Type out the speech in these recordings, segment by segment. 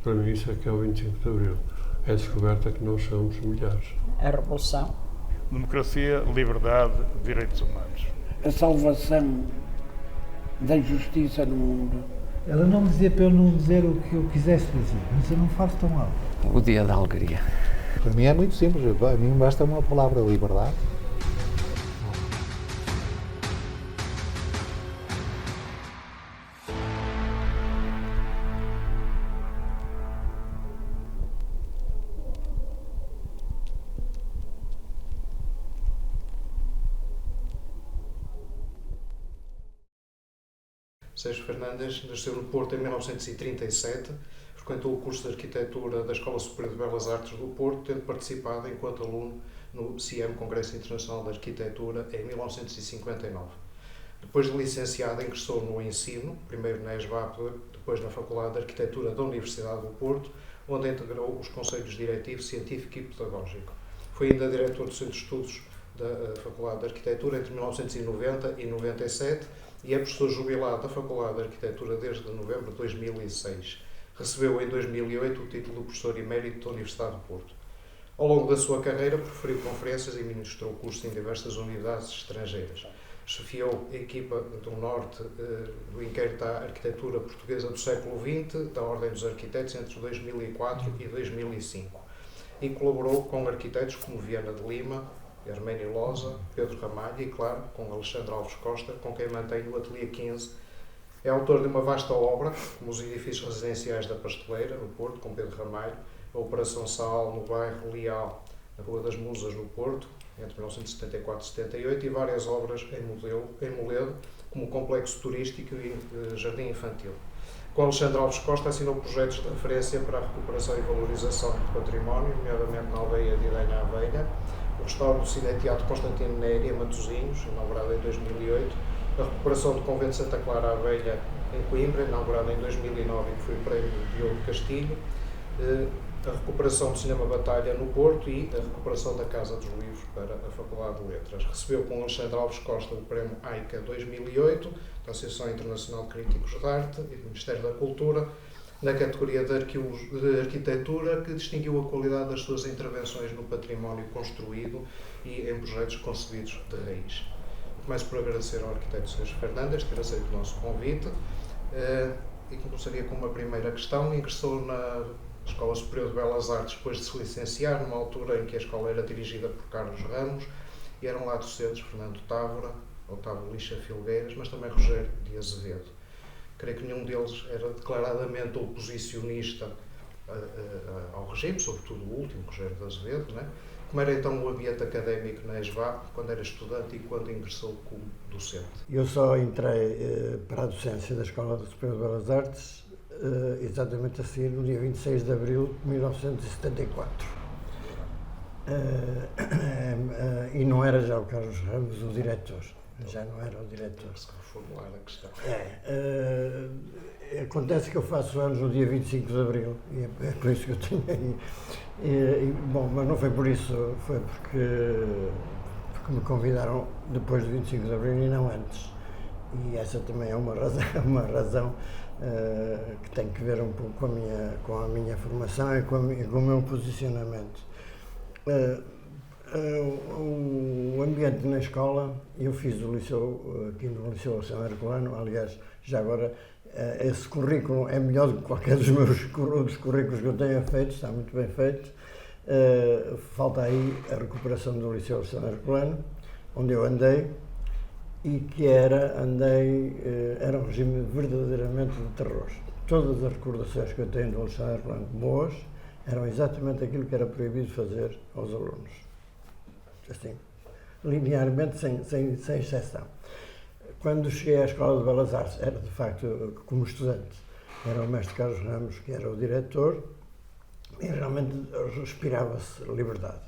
Para mim isso é que é o 25 de Abril. É a descoberta que nós somos milhares. A Revolução. Democracia, liberdade, direitos humanos. A salvação da justiça no mundo. Ela não me dizia para eu não dizer o que eu quisesse dizer, mas eu não faço tão alto. O dia da alegria. Para mim é muito simples, a mim basta uma palavra: liberdade. Sérgio Fernandes nasceu no Porto em 1937, frequentou o curso de Arquitetura da Escola Superior de Belas Artes do Porto, tendo participado enquanto aluno no CIEM, Congresso Internacional de Arquitetura, em 1959. Depois de licenciado, ingressou no ensino, primeiro na ESBAP, depois na Faculdade de Arquitetura da Universidade do Porto, onde integrou os conselhos diretivos científico e pedagógico. Foi ainda diretor do Centro de Estudos da Faculdade de Arquitetura entre 1990 e 97 e é professor jubilado da Faculdade de Arquitetura desde novembro de 2006. Recebeu em 2008 o título de professor emérito da Universidade do Porto. Ao longo da sua carreira, proferiu conferências e ministrou cursos em diversas unidades estrangeiras. Chefiou a equipa do Norte do Inquérito à Arquitetura Portuguesa do século XX, da Ordem dos Arquitetos, entre 2004 e 2005. E colaborou com arquitetos como Viana de Lima, Herménio Losa, Pedro Ramalho e, claro, com Alexandre Alves Costa, com quem mantém o Ateliê 15. É autor de uma vasta obra, como os edifícios residenciais da Pasteleira, no Porto, com Pedro Ramalho, a Operação Sal, no bairro Leal, na Rua das Musas, no Porto, entre 1974 e 78, e várias obras em Moledo, como o Complexo Turístico e Jardim Infantil. Com Alexandre Alves Costa assinou projetos de referência para a recuperação e valorização do património, nomeadamente na aldeia de Idanha Abelha, o restauro do Cineteatro Constantino Neri, em Matosinhos, inaugurado em 2008, a recuperação do Convento de Santa Clara Abelha, em Coimbra, inaugurado em 2009 e que foi o prémio Diogo Castilho, a recuperação do Cinema Batalha no Porto e a recuperação da Casa dos Livros para a Faculdade de Letras. Recebeu com Alexandre Alves Costa o prémio AICA 2008, da Associação Internacional de Críticos de Arte e do Ministério da Cultura, na categoria de arquitetura, que distinguiu a qualidade das suas intervenções no património construído e em projetos concebidos de raiz. Começo por agradecer ao arquiteto Sérgio Fernandes ter aceito o nosso convite e começaria com uma primeira questão. Ingressou na Escola Superior de Belas Artes depois de se licenciar, numa altura em que a escola era dirigida por Carlos Ramos e eram lá docentes Fernando Távora, Otávio Lixa Filgueiras, mas também Rogério de Azevedo. Creio que nenhum deles era declaradamente oposicionista ao regime, sobretudo o último, Rogério de Azevedo, não é? Como era então o ambiente académico na ESBAP, quando era estudante e quando ingressou como docente? Eu só entrei para a docência da Escola Superior de Belas Artes exatamente a seguir, no dia 26 de abril de 1974. E não era já o Carlos Ramos o diretor. Já não era o diretor. Se reformular a questão. Acontece que eu faço anos no dia 25 de Abril, e é por isso que eu tenho aí. Bom, mas não foi por isso, foi porque me convidaram depois do 25 de Abril e não antes. E essa também é uma razão que tem que ver um pouco com a minha formação e com o meu posicionamento. O ambiente na escola, eu fiz o liceu, aqui no Liceu Alexandre Herculano, aliás, já agora, esse currículo é melhor do que qualquer dos currículos que eu tenha feito, está muito bem feito. Falta aí a recuperação do Liceu Alexandre Herculano, onde eu andei, e que era um regime verdadeiramente de terror. Todas as recordações que eu tenho do Alexandre Herculano boas eram exatamente aquilo que era proibido fazer aos alunos. Assim, linearmente, sem exceção. Quando cheguei à Escola de Belas Artes, era de facto como estudante, era o mestre Carlos Ramos que era o diretor, e realmente respirava-se liberdade.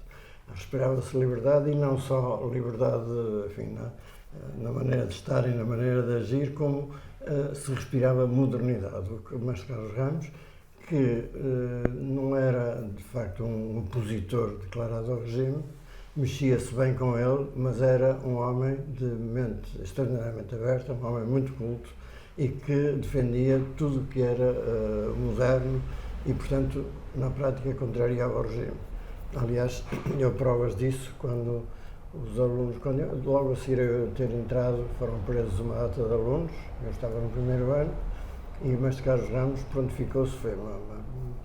Respirava-se liberdade, e não só liberdade, enfim, na maneira de estar e na maneira de agir, como se respirava modernidade. O mestre Carlos Ramos, que não era de facto um opositor declarado ao regime, mexia-se bem com ele, mas era um homem de mente extraordinariamente aberta, um homem muito culto e que defendia tudo o que era moderno e, portanto, na prática contrariava o regime. Aliás, eu provas disso quando os alunos, logo a seguir a eu ter entrado, foram presos uma data de alunos, eu estava no primeiro ano, e o mestre Carlos Ramos prontificou-se, foi uma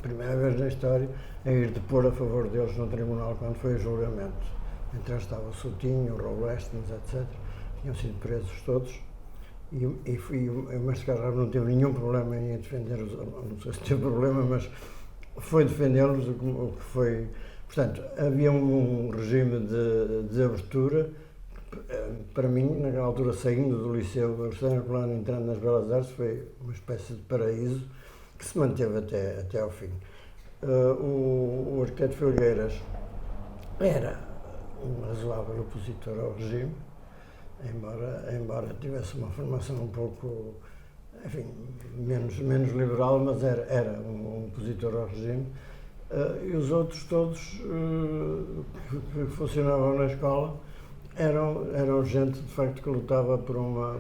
primeira vez na história, a ir depor a favor deles no tribunal quando foi o julgamento. Entre eles estava o Soutinho, o Raul Estens, etc. Tinham sido presos todos. E o mestre Carlos Ramos não teve nenhum problema em defender os alunos. Não sei se teve problema, mas foi defendê-los, o que foi. Portanto, havia um regime de abertura. Para mim, naquela altura, saindo do Liceu Agostinho Herculano, entrando nas Belas Artes, foi uma espécie de paraíso que se manteve até ao fim. O arquiteto Filgueiras era um razoável opositor ao regime, embora tivesse uma formação um pouco, enfim, menos liberal, mas era um opositor ao regime. E os outros todos que funcionavam na escola eram gente, de facto, que lutava por uma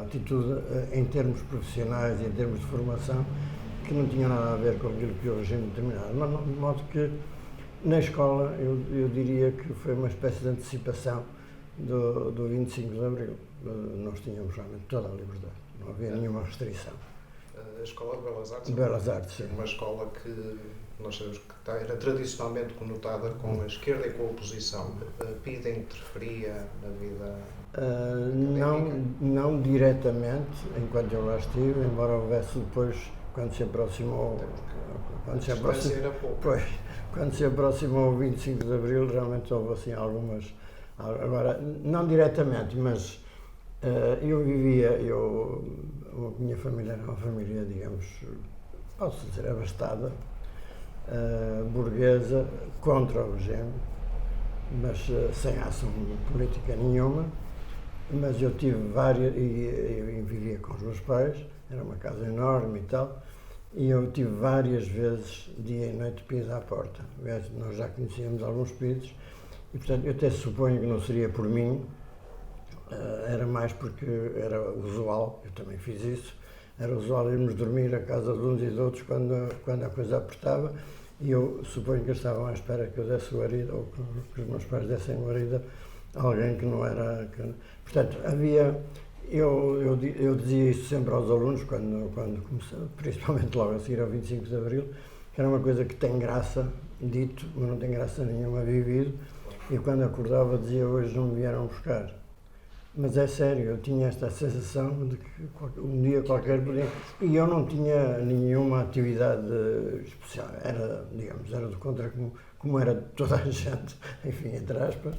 atitude em termos profissionais e em termos de formação que não tinha nada a ver com aquilo que o regime determinava. Mas, de modo que, na escola, eu diria que foi uma espécie de antecipação do 25 de Abril. Nós tínhamos realmente toda a liberdade, não havia nenhuma restrição. A Escola de Belas Artes? Belas Artes, sim. Uma escola que nós sabemos que era tradicionalmente conotada com a esquerda e com a oposição. PIDE interferia na vida não diretamente, enquanto eu lá estive, embora houvesse depois, quando se aproximou o 25 de Abril, realmente houve assim algumas. Agora, não diretamente, mas a minha família era uma família, digamos, posso dizer, abastada, burguesa, contra o regime, mas sem ação política nenhuma. Mas eu tive várias, e vivia com os meus pais, era uma casa enorme e tal, e eu tive várias vezes, dia e noite, PIDE à porta. Nós já conhecíamos alguns PIDEs, e portanto eu até suponho que não seria por mim, era mais porque era usual, eu também fiz isso, era usual irmos dormir à casa de uns e de outros quando a coisa apertava, e eu suponho que eles estavam à espera que eu desse guarida, ou que os meus pais dessem guarida a alguém que não era. Portanto, havia. Eu dizia isso sempre aos alunos, quando comecei, principalmente logo a seguir ao 25 de Abril, que era uma coisa que tem graça dito, mas não tem graça nenhuma vivido, e quando acordava dizia: hoje não me vieram buscar. Mas é sério, eu tinha esta sensação de que um dia qualquer podia. E eu não tinha nenhuma atividade especial, era do contra, como era toda a gente, enfim, entre aspas,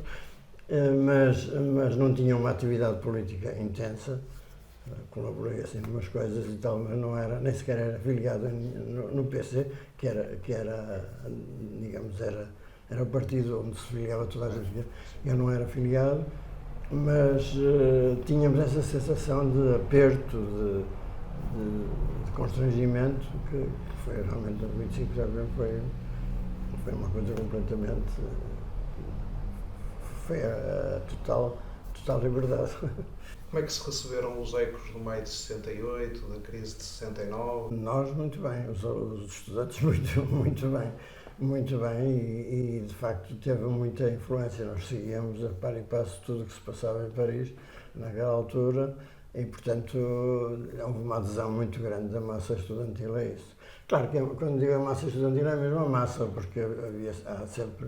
mas não tinha uma atividade política intensa, colaborei assim em umas coisas e tal, mas não era, nem sequer era filiado no PC, que era digamos, era o partido onde se filiava toda a gente. Eu não era filiado, mas tínhamos essa sensação de aperto, de constrangimento, que foi realmente o 25 de Abril, foi uma coisa completamente. Foi a total liberdade. Como é que se receberam os ecos do maio de 68, da crise de 69? Nós, muito bem, os estudantes, muito bem. Muito bem, e de facto teve muita influência. Nós seguíamos a par e passo tudo o que se passava em Paris naquela altura, e portanto houve uma adesão muito grande da massa estudantil a isso. Claro que quando digo a massa estudantil é mesmo a massa, porque havia sempre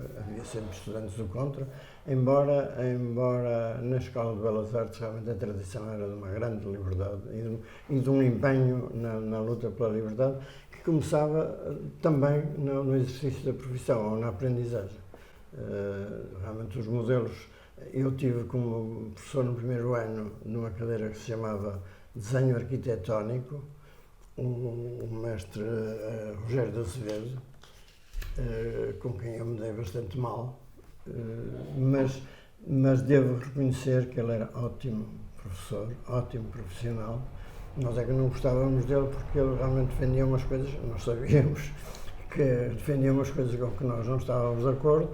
estudantes do contra, embora na Escola de Belas Artes realmente a tradição era de uma grande liberdade e de um empenho na luta pela liberdade, que começava também no exercício da profissão ou na aprendizagem. Realmente os modelos, eu tive como professor no primeiro ano numa cadeira que se chamava Desenho Arquitetónico, o mestre Rogério de Azevedo, com quem eu me dei bastante mal, mas devo reconhecer que ele era ótimo professor, ótimo profissional. Nós é que não gostávamos dele porque ele realmente defendia umas coisas, nós sabíamos que defendia umas coisas com que nós não estávamos de acordo,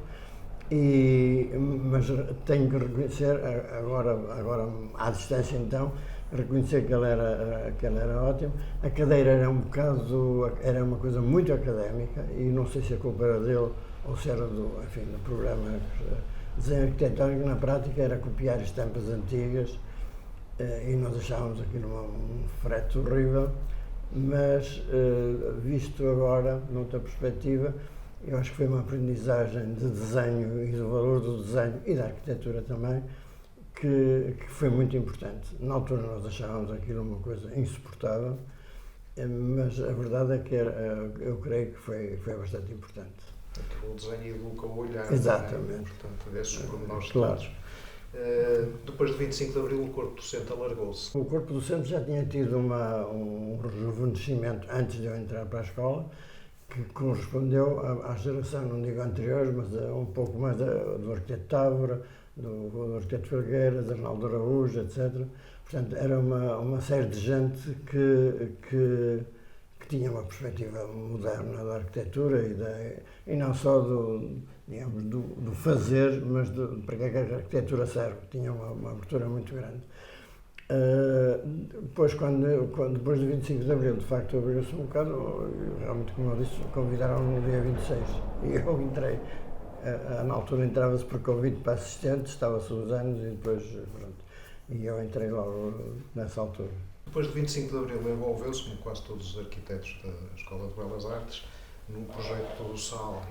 mas tenho que reconhecer, agora à distância então, reconhecer que ele era ótimo. A cadeira era era uma coisa muito académica e não sei se a culpa era dele ou se era do programa de desenho arquitetónico. Na prática era copiar estampas antigas e nós achávamos aquilo um frete horrível, mas visto agora, noutra perspectiva, eu acho que foi uma aprendizagem de desenho e do valor do desenho e da arquitetura também, que foi muito importante. Na altura nós achávamos aquilo uma coisa insuportável, mas a verdade é que eu creio que foi bastante importante. O desenho educa o olhar. Exatamente. Portanto, esses pormenores claro. todos. Depois de 25 de Abril, o corpo docente alargou-se. O corpo docente já tinha tido um rejuvenescimento antes de eu entrar para a escola, que correspondeu à geração, não digo anterior, mas um pouco mais do arquiteto Távora, do arquiteto Filgueiras, Arnaldo Araújo, etc. Portanto, era uma série de gente que tinha uma perspectiva moderna da arquitetura e não só do fazer, mas para que a arquitetura serve. Tinha uma abertura muito grande. Depois, depois do 25 de Abril, de facto, abriu-se um bocado, realmente, como eu disse, convidaram-me no dia 26 e eu entrei. Na altura entrava-se por convite para assistente, estava-se os anos e depois, pronto, e eu entrei logo nessa altura. Depois de 25 de Abril envolveu-se, como quase todos os arquitetos da Escola de Belas Artes, no projeto do SAL.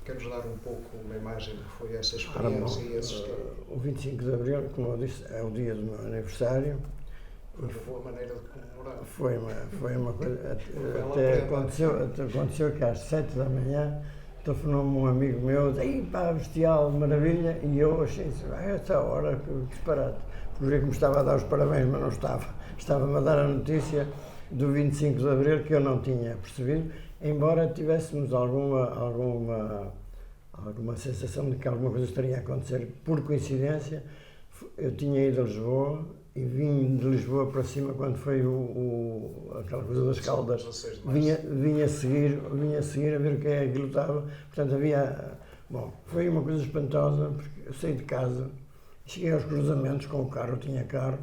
Quer-nos dar um pouco uma imagem do que foi essa experiência e assistir? O 25 de Abril, como eu disse, é o dia do meu aniversário. Foi uma boa maneira de comemorar. Foi uma coisa. Até aconteceu que às 7 da manhã telefonou-me um amigo meu, disse: pá, bestial, maravilha, e eu achei isso, essa hora, que disparate. Porque que me estava a dar os parabéns, mas não estava. Estava-me a dar a notícia do 25 de Abril que eu não tinha percebido, embora tivéssemos alguma sensação de que alguma coisa estaria a acontecer. Por coincidência, eu tinha ido a Lisboa e vim de Lisboa para cima quando foi aquela coisa das Caldas. Vinha a seguir a ver o que é que aquilo estava. Portanto, foi uma coisa espantosa, porque eu saí de casa, cheguei aos cruzamentos com o carro, eu tinha carro,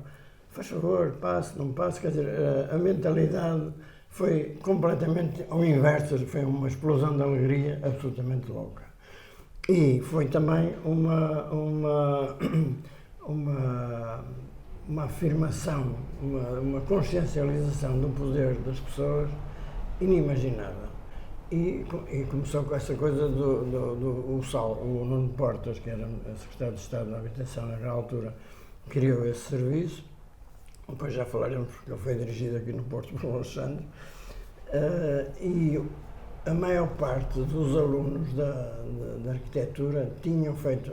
faz favor, passe, não passe, quer dizer, a mentalidade foi completamente ao inverso, foi uma explosão de alegria absolutamente louca. E foi também uma afirmação, uma consciencialização do poder das pessoas inimaginável. E começou com essa coisa do SAL, o Nuno Portas, que era secretário de Estado da Habitação naquela altura, criou esse serviço. Depois já falaremos, porque ele foi dirigido aqui no Porto por Alexandre. E a maior parte dos alunos da arquitetura tinham feito,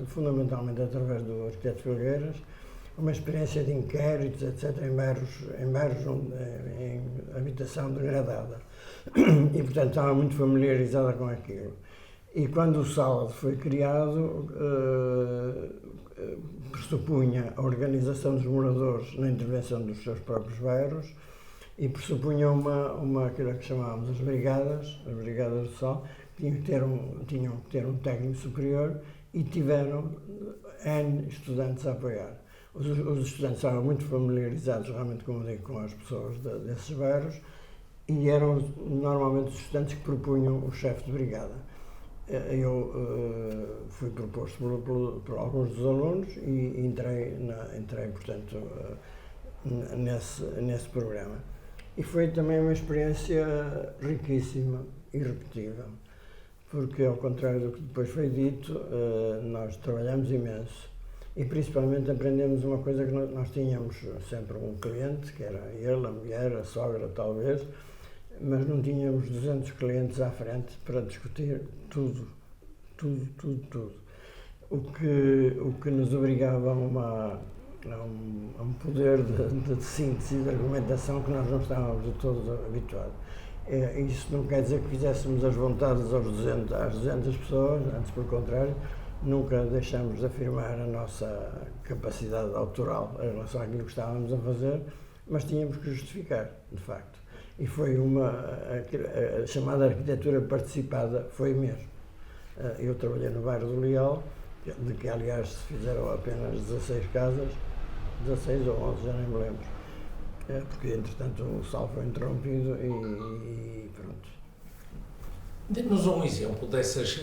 fundamentalmente através do arquiteto Filgueiras, uma experiência de inquéritos, etc., em bairros em habitação degradada. E, portanto, estava muito familiarizada com aquilo. E quando o SAL foi criado, pressupunha a organização dos moradores na intervenção dos seus próprios bairros e pressupunha aquilo que chamávamos as brigadas do SAL, que tinham que ter um técnico superior e tiveram N estudantes a apoiar. Os estudantes estavam muito familiarizados, realmente, como digo, com as pessoas desses bairros e eram normalmente os estudantes que propunham o chefe de brigada. Eu fui proposto por alguns dos alunos e entrei portanto, nesse programa. E foi também uma experiência riquíssima e repetível, porque, ao contrário do que depois foi dito, nós trabalhamos imenso e, principalmente, aprendemos uma coisa que nós tínhamos sempre um cliente, que era ele, a mulher, a sogra, talvez, mas não tínhamos 200 clientes à frente para discutir tudo. O que nos obrigava a um poder de síntese e de argumentação que nós não estávamos de todo habituados. Isso não quer dizer que fizéssemos as vontades às 200 pessoas, antes pelo contrário, nunca deixamos de afirmar a nossa capacidade autoral em relação àquilo que estávamos a fazer, mas tínhamos que justificar, de facto. E foi a chamada arquitetura participada, foi mesmo. Eu trabalhei no bairro do Leal, de que, aliás, se fizeram apenas 16 casas, 16 ou 11, já nem me lembro. Porque, entretanto, o sal foi interrompido e pronto. Dê-nos um exemplo dessas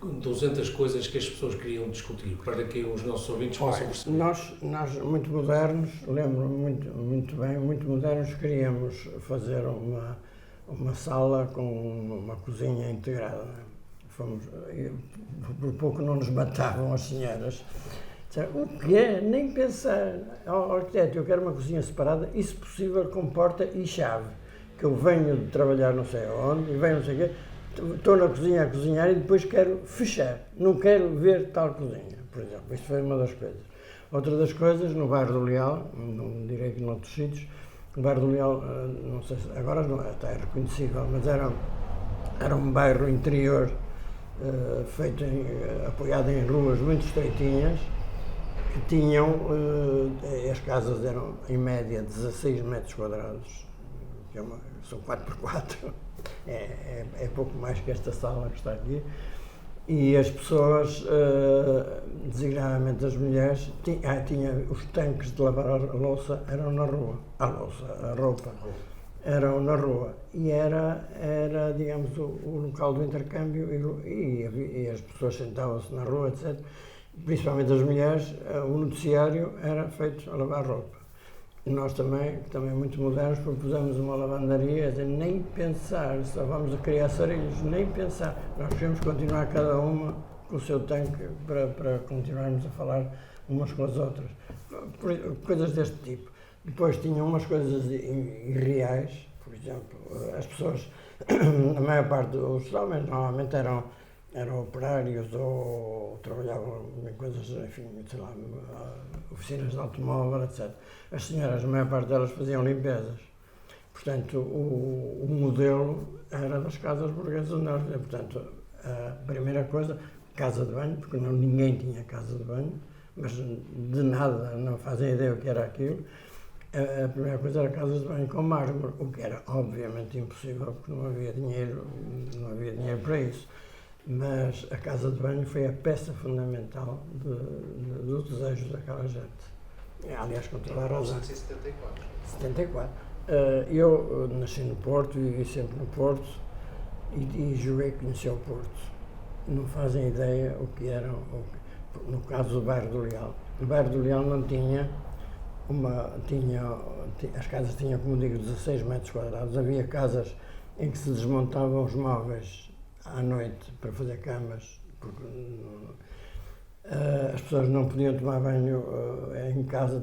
200 coisas que as pessoas queriam discutir, para que os nossos ouvintes possam perceber. Nós, muito modernos, lembro-me muito bem, muito modernos, queríamos fazer uma sala com uma cozinha integrada. Por pouco não nos matavam as senhoras. O quê? Nem pensar. Arquiteto, eu quero uma cozinha separada e, se possível, com porta e chave. Que eu venho de trabalhar não sei onde, e venho não sei o quê, estou na cozinha a cozinhar e depois quero fechar. Não quero ver tal cozinha, por exemplo. Isto foi uma das coisas. Outra das coisas, no bairro do Leal, não direi que noutros sítios, o bairro do Leal, não sei se agora não, até é reconhecível, mas era um bairro interior, apoiado em ruas muito estreitinhas, que tinham, as casas eram em média 16 metros quadrados, que são 4x4, é pouco mais que esta sala que está aqui, e as pessoas, designadamente as mulheres, tinha os tanques de lavar a louça eram na rua, a roupa, eram na rua, e era digamos, o local do intercâmbio, e as pessoas sentavam-se na rua, etc. Principalmente as mulheres, o noticiário era feito a lavar roupa. Nós também muito modernos, propusemos uma lavandaria, nem pensar, só vamos a criar sarilhos, nem pensar. Nós queremos continuar cada uma com o seu tanque para continuarmos a falar umas com as outras. Coisas deste tipo. Depois tinham umas coisas irreais, por exemplo, as pessoas, a maior parte dos homens normalmente eram operários ou trabalhavam em coisas, enfim, sei lá, oficinas de automóvel, etc. As senhoras, a maior parte delas faziam limpezas. Portanto, o modelo era das casas burguesas onde elas viviam. Portanto, a primeira coisa, casa de banho, porque ninguém tinha casa de banho, mas de nada, não fazem ideia o que era aquilo. A primeira coisa era casas de banho com mármore, o que era obviamente impossível, porque não havia dinheiro para isso. Mas a casa de banho foi a peça fundamental do desejo daquela gente. Aliás, com toda a razão. 1974. 74. Eu nasci no Porto, vivi sempre no Porto e julguei que conhecia o Porto. Não fazem ideia o que era, no caso do bairro do Leal. O bairro do Leal não tinha as casas tinham, como digo, 16 metros quadrados. Havia casas em que se desmontavam os móveis à noite para fazer camas, porque as pessoas não podiam tomar banho em casa,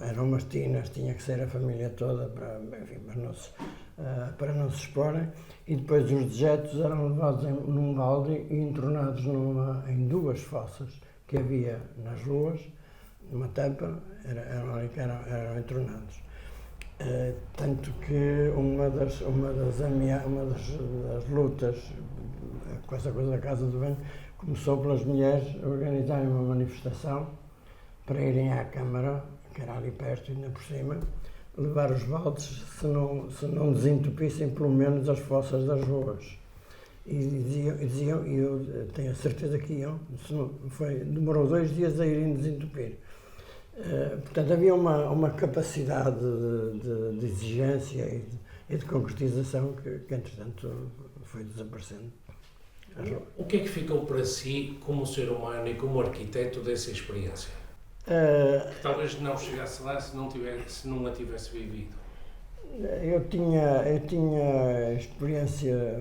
eram umas tinas, tinha que ser a família toda para não se exporem, e depois os dejetos eram levados num balde e entornados em duas fossas que havia nas ruas, numa tampa, eram entornados. Tanto que uma das lutas com essa coisa da casa de banho começou pelas mulheres organizarem uma manifestação para irem à Câmara, que era ali perto, ainda por cima, levar os baldes se não desentupissem pelo menos as fossas das ruas. E diziam, e eu tenho a certeza que iam, demorou 2 dias a irem desentupir. Portanto, havia uma capacidade de exigência e de concretização que entretanto, foi desaparecendo. O que é que ficou para si, como ser humano e como arquiteto, dessa experiência? Que talvez não chegasse lá se não a tivesse vivido. Eu tinha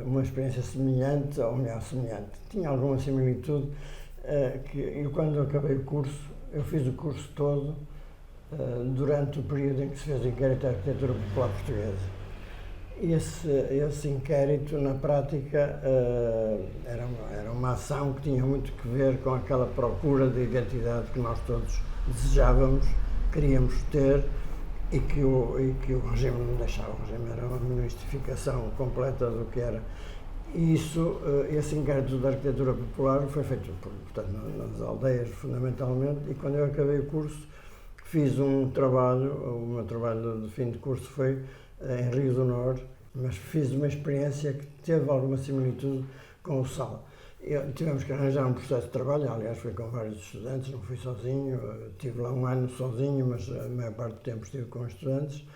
uma experiência semelhante, ou melhor, semelhante. Tinha alguma similitude, que eu, quando acabei o curso, eu fiz o curso todo durante o período em que se fez o inquérito da arquitetura popular portuguesa. Esse inquérito, na prática, era uma ação que tinha muito que ver com aquela procura de identidade que nós todos desejávamos, queríamos ter e que o regime não deixava. O regime era uma mistificação completa do que era. E esse inquérito da arquitetura popular foi feito, portanto, nas aldeias, fundamentalmente, e quando eu acabei o curso, fiz um trabalho, o meu trabalho de fim de curso foi em Rio do Norte, mas fiz uma experiência que teve alguma similitude com o sal. Tivemos que arranjar um processo de trabalho, aliás, fui com vários estudantes, não fui sozinho, estive lá um ano sozinho, mas a maior parte do tempo estive com estudantes.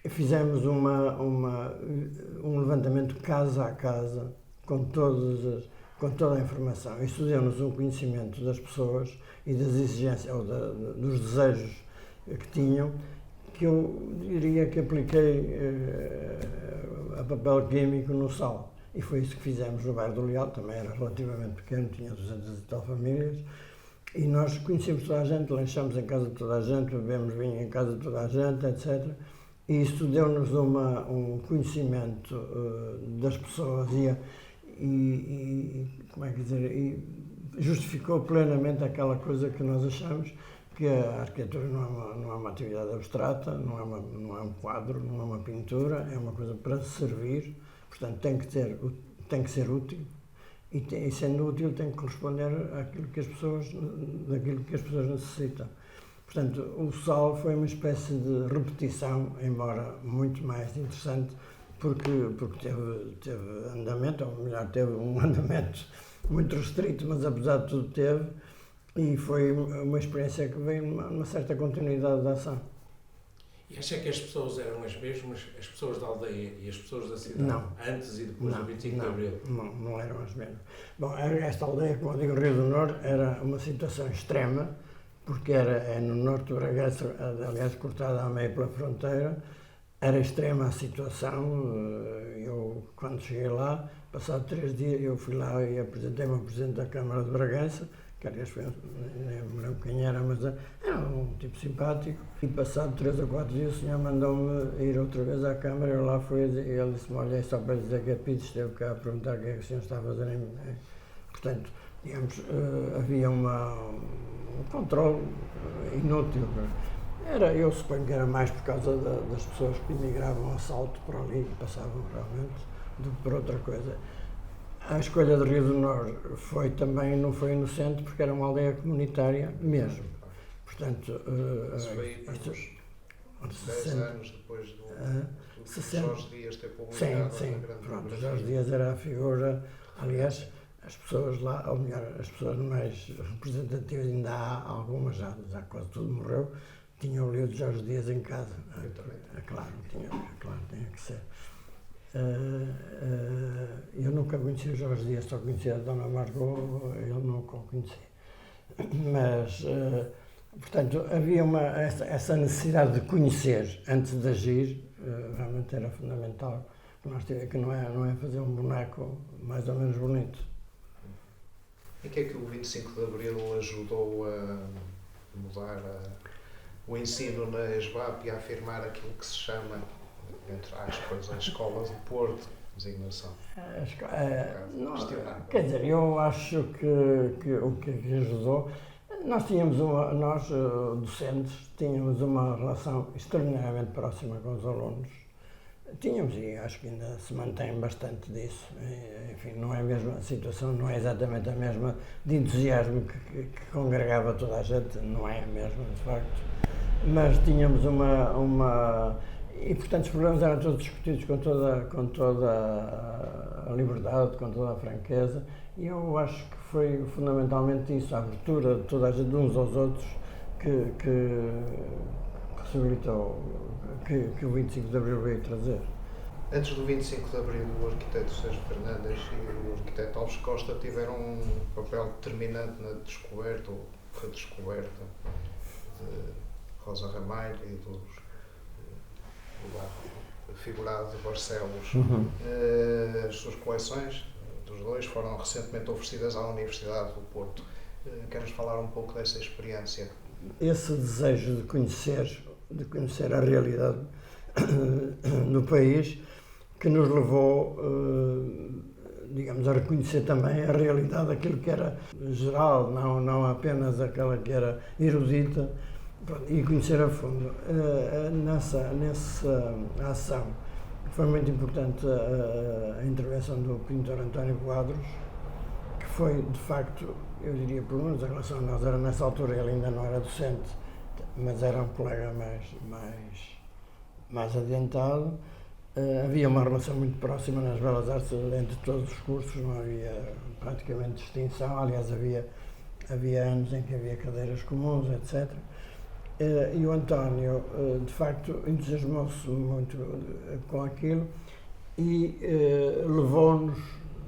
Fizemos um levantamento casa a casa, com toda a informação. Isso deu-nos um conhecimento das pessoas e das exigências, ou dos desejos que tinham, que eu diria que apliquei a papel químico no sal. E foi isso que fizemos no bairro do Leal, também era relativamente pequeno, tinha 200 e tal famílias, e nós conhecemos toda a gente, lanchamos em casa de toda a gente, bebemos vinho em casa de toda a gente, etc. E isso deu-nos um conhecimento das pessoas e como é que dizer, e justificou plenamente aquela coisa que nós achamos, que a arquitetura não é uma atividade abstrata, não é um quadro, não é uma pintura, é uma coisa para servir, portanto tem que ser útil e sendo útil tem que corresponder daquilo que as pessoas necessitam. Portanto, o sal foi uma espécie de repetição, embora muito mais interessante, porque teve andamento, ou melhor, teve um andamento muito restrito, mas apesar de tudo teve, e foi uma experiência que veio numa certa continuidade da ação. E acha que as pessoas eram as mesmas, as pessoas da aldeia e as pessoas da cidade, não, antes e depois do 25 de Abril? Não eram as mesmas. Bom, esta aldeia, como eu digo, Rio do Norte, era uma situação extrema, porque é no norte do Bragança, aliás, cortada ao meio pela fronteira. Era extrema a situação. Eu, quando cheguei lá, passado 3 dias, eu fui lá e apresentei-me ao Presidente da Câmara de Bragança, que aliás foi, não lembro quem era, mas era um tipo simpático. E passado 3 ou 4 dias, o senhor mandou-me ir outra vez à Câmara. Eu lá fui e ele disse-me: olha, só para dizer que a PIDES esteve cá a perguntar o que é que o senhor está a fazer. Portanto, digamos, havia um controle inútil. Eu suponho que era mais por causa das pessoas que emigravam a salto por ali e passavam realmente, do que por outra coisa. A escolha de Rio do Norte não foi inocente, porque era uma aldeia comunitária mesmo. Portanto, isso foi uns 10 anos depois do Jorge Dias ter publicado. Sim. Pronto, Jorge Dias era a figura, aliás, as pessoas lá, ou melhor, as pessoas mais representativas, ainda há algumas, já quase tudo morreu, tinham lido Jorge Dias em casa. Claro, tinha que ser. Eu nunca conheci o Jorge Dias, só conhecia a Dona Margot, eu nunca o conheci. Mas, portanto, havia essa necessidade de conhecer antes de agir, realmente era fundamental. Que não é fazer um boneco mais ou menos bonito. Em que é que o 25 de Abril ajudou a mudar o ensino na ESBAP e a afirmar aquilo que se chama, entre aspas, a Escola do Porto, designação? Quer dizer, eu acho que o que ajudou, nós docentes, tínhamos uma relação extraordinariamente próxima com os alunos. Tínhamos, e acho que ainda se mantém bastante disso. Enfim, não é a mesma situação, não é exatamente a mesma de entusiasmo que congregava toda a gente, não é a mesma, de facto. Mas tínhamos e, portanto, os problemas eram todos discutidos com toda a liberdade, com toda a franqueza, e eu acho que foi fundamentalmente isso, a abertura de toda a gente, de uns aos outros, que possibilitou que o 25 de Abril veio trazer. Antes do 25 de Abril, o arquiteto Sérgio Fernandes e o arquiteto Alves Costa tiveram um papel determinante na descoberta ou redescoberta de Rosa Ramalho e do figurado de Barcelos. As suas coleções, dos dois, foram recentemente oferecidas à Universidade do Porto. Queres falar um pouco dessa experiência? Esse desejo de conhecer a realidade do país, que nos levou, digamos, a reconhecer também a realidade daquilo que era geral, não apenas aquela que era erudita, e conhecer a fundo. Nessa ação foi muito importante a intervenção do pintor António Quadros, que foi, de facto, eu diria, pelo menos em relação a nós, nessa altura ele ainda não era docente, mas era um colega mais adiantado, Havia uma relação muito próxima nas Belas Artes entre todos os cursos, não havia praticamente distinção, aliás havia anos em que havia cadeiras comuns, etc. E o António, de facto, entusiasmou-se muito com aquilo e levou-nos,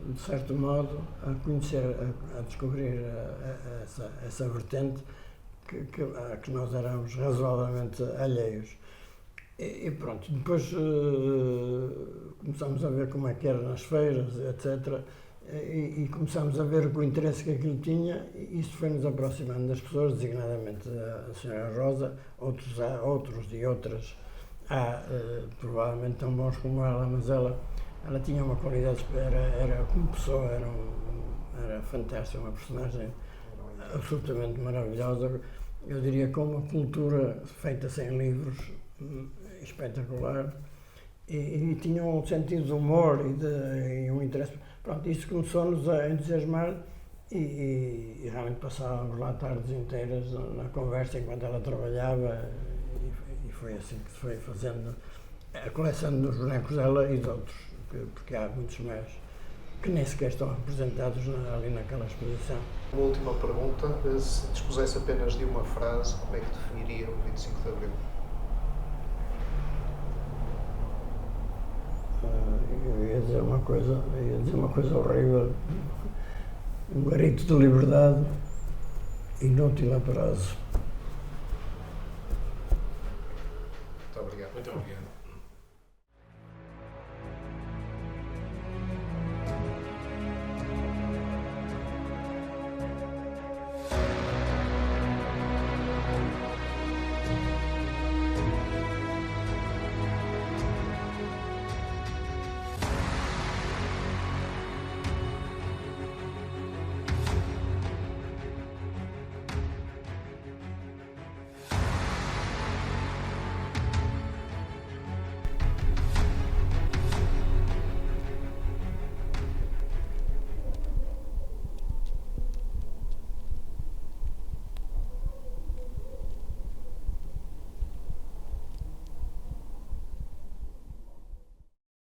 de certo modo, a conhecer, a descobrir essa vertente a que nós éramos razoavelmente alheios. E pronto, depois começámos a ver como é que era nas feiras, etc. E começámos a ver o interesse que aquilo tinha, e isso foi-nos aproximando das pessoas, designadamente a Sra. Rosa, outros e outras, provavelmente tão bons como ela, mas ela tinha uma qualidade, era como pessoa, era fantástica, uma personagem absolutamente maravilhosa, eu diria com uma cultura feita sem livros, espetacular, e tinha um sentido de humor e um interesse. Pronto, isso começou-nos a entusiasmar e realmente passávamos lá tardes inteiras na conversa enquanto ela trabalhava, e foi assim que se foi fazendo a coleção dos bonecos dela e de outros, porque há muitos mais que nem sequer estão representados ali naquela exposição. Uma última pergunta, se dispusesse apenas de uma frase, como é que definiria o 25 de Abril? Eu ia dizer uma coisa horrível, um grito de liberdade inútil a prazo. Muito obrigado. Muito obrigado.